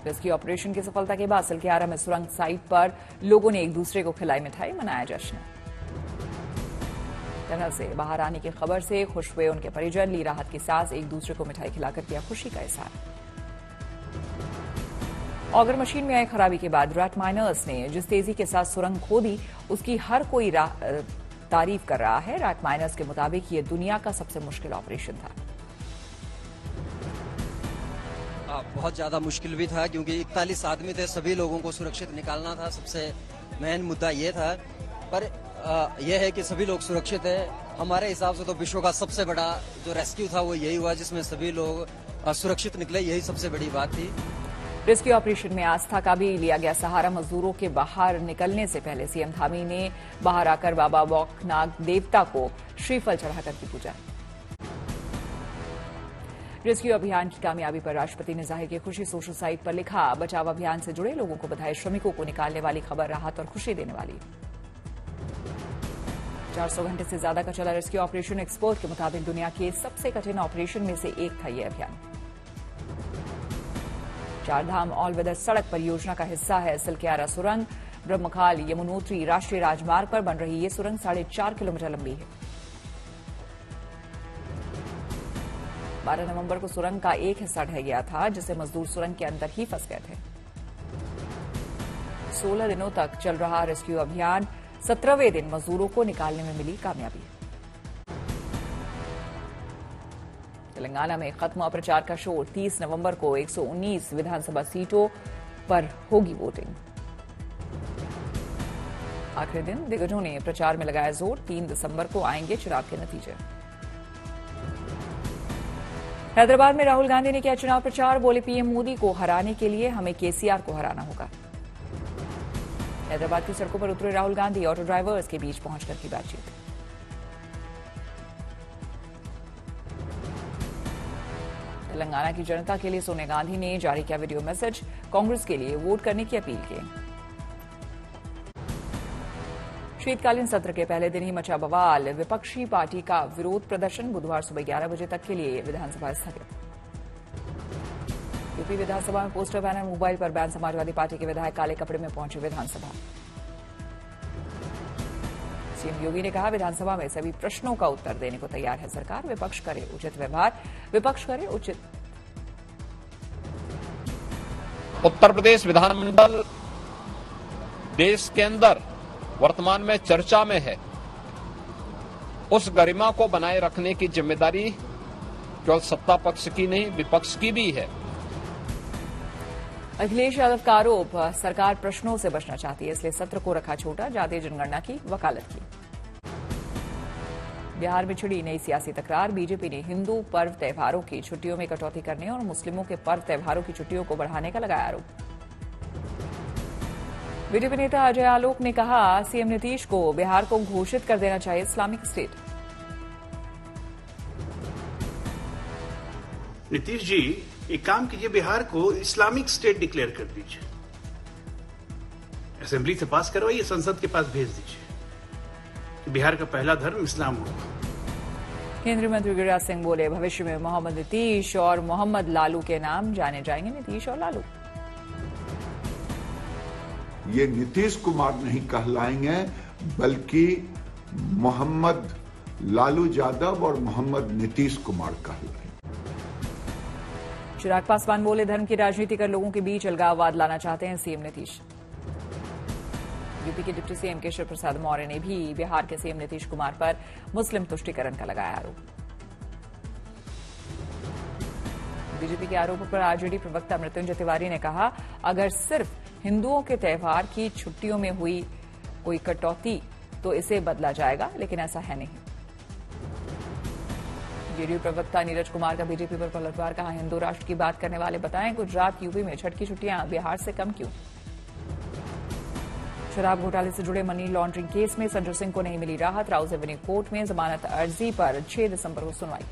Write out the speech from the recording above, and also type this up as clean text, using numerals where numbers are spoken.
Rescue operation की सफलता के बाद सिलकियारा में सुरंग साइट पर लोगों ने एक दूसरे को खिलाई मिठाई, मनाया जश्न। टनल से बाहर आने की खबर से खुश हुए उनके परिजन, ली राहत की सांस, एक दूसरे को मिठाई खिलाकर किया खुशी का इजहार। ऑगर मशीन में आई खराबी के बाद रैट माइनर्स ने जिस तेजी के साथ सुरंग खोदी उसकी हर कोई तारीफ कर रहा है। रैट माइनर्स के मुताबिक ये दुनिया का सबसे मुश्किल ऑपरेशन था। बहुत ज्यादा मुश्किल भी था क्योंकि 41 आदमी थे, सभी लोगों को सुरक्षित निकालना था। सबसे मेन मुद्दा ये था, पर यह है कि सभी लोग सुरक्षित है। हमारे हिसाब से तो विश्व का सबसे बड़ा जो रेस्क्यू था वो यही हुआ जिसमें सभी लोग सुरक्षित निकले, यही सबसे बड़ी बात थी। रेस्क्यू ऑपरेशन में आस्था का भी लिया गया सहारा। मजदूरों के बाहर निकलने से पहले सीएम धामी ने बाहर आकर बाबा बौखनाग देवता को श्रीफल चढ़ाकर की पूजा। रेस्क्यू अभियान की कामयाबी पर राष्ट्रपति ने जाहिर की खुशी। सोशल साइट पर लिखा, बचाव अभियान से जुड़े लोगों को बधाई, श्रमिकों को निकालने वाली खबर राहत और खुशी देने वाली। 400 घंटे से ज्यादा का चला रेस्क्यू ऑपरेशन। एक्सपर्ट के मुताबिक दुनिया के सबसे कठिन ऑपरेशन में से एक था यह अभियान। चारधाम ऑल वेदर सड़क परियोजना का हिस्सा है सिलकियारा सुरंग। ब्रह्मखाल यमुनोत्री राष्ट्रीय राजमार्ग पर बन रही ये सुरंग 4.5 किलोमीटर लंबी है। 12 नवंबर को सुरंग का एक हिस्सा ढह गया था, जिसे मजदूर सुरंग के अंदर ही फंस गए थे। 16 दिनों तक चल रहा रेस्क्यू अभियान, 17वें दिन मजदूरों को निकालने में मिली कामयाबी। तेलंगाना में खत्म प्रचार का शोर। 30 नवंबर को 119 विधानसभा सीटों पर होगी वोटिंग। आखिरी दिन दिग्गजों ने प्रचार में लगाया जोर। 3 दिसंबर को आएंगे चुनाव के नतीजे। हैदराबाद में राहुल गांधी ने किया चुनाव प्रचार। बोले, पीएम मोदी को हराने के लिए हमें केसीआर को हराना होगा। हैदराबाद की सड़कों पर उतरे राहुल गांधी, ऑटो ड्राइवर्स के बीच पहुंचकर की बातचीत। तेलंगाना की जनता के लिए सोनिया गांधी ने जारी किया वीडियो मैसेज, कांग्रेस के लिए वोट करने की अपील की। शीतकालीन सत्र के पहले दिन ही मचा बवाल। विपक्षी पार्टी का विरोध प्रदर्शन। बुधवार सुबह 11 बजे तक के लिए विधानसभा स्थगित। यूपी विधानसभा में पोस्टर बैनर, मोबाइल पर बैन। समाजवादी पार्टी के विधायक काले कपड़े में पहुंचे विधानसभा। सीएम योगी ने कहा, विधानसभा में सभी प्रश्नों का उत्तर देने को तैयार है सरकार। विपक्ष करे उचित व्यवहार, विपक्ष करे उचित। उत्तर प्रदेश विधानमंडल देश के अंदर वर्तमान में चर्चा में है। उस गरिमा को बनाए रखने की जिम्मेदारी केवल सत्ता पक्ष की नहीं, विपक्ष की भी है। अखिलेश यादव का आरोप, सरकार प्रश्नों से बचना चाहती है, इसलिए सत्र को रखा छोटा। जातीय जनगणना की वकालत की। बिहार में छिड़ी नई सियासी तकरार। बीजेपी ने हिंदू पर्व त्योहारों की छुट्टियों में कटौती करने और मुस्लिमों के पर्व त्योहारों की छुट्टियों को बढ़ाने का लगाया आरोप। बीजेपी नेता अजय आलोक ने कहा, सीएम नीतीश को बिहार को घोषित कर देना चाहिए इस्लामिक स्टेट। नीतीश जी, एक काम कीजिए, बिहार को इस्लामिक स्टेट डिक्लेयर कर दीजिए। असेंबली से पास करवाइए, संसद के पास भेज दीजिए। बिहार का पहला धर्म इस्लाम होगा। केंद्रीय मंत्री गिरिराज सिंह बोले, भविष्य में मोहम्मद नीतीश और मोहम्मद लालू के नाम जाने जाएंगे। नीतीश और लालू ये नीतीश कुमार नहीं कहलाएंगे, बल्कि मोहम्मद लालू यादव और मोहम्मद नीतीश कुमार कहलाएंगे। चिराग पासवान बोले, धर्म की राजनीति कर लोगों के बीच अलगाववाद लाना चाहते हैं सीएम नीतीश। यूपी के डिप्टी सीएम केशव प्रसाद मौर्य ने भी बिहार के सीएम नीतीश कुमार पर मुस्लिम तुष्टीकरण का लगाया आरोप। बीजेपी के आरोपों पर आरजेडी प्रवक्ता मृत्युंजय तिवारी ने कहा, अगर सिर्फ हिंदुओं के त्योहार की छुट्टियों में हुई कोई कटौती तो इसे बदला जाएगा, लेकिन ऐसा है नहीं। जेडीयू प्रवक्ता नीरज कुमार का बीजेपी पर पलटवार। कहा, हिंदू राष्ट्र की बात करने वाले बताएं, गुजरात यूपी में छठ की छुट्टियां बिहार से कम क्यों। शराब घोटाले से जुड़े मनी लॉन्ड्रिंग केस में संजय सिंह को नहीं मिली राहत। राउज एवेन्यू कोर्ट में जमानत अर्जी पर 6 दिसंबर को सुनवाई।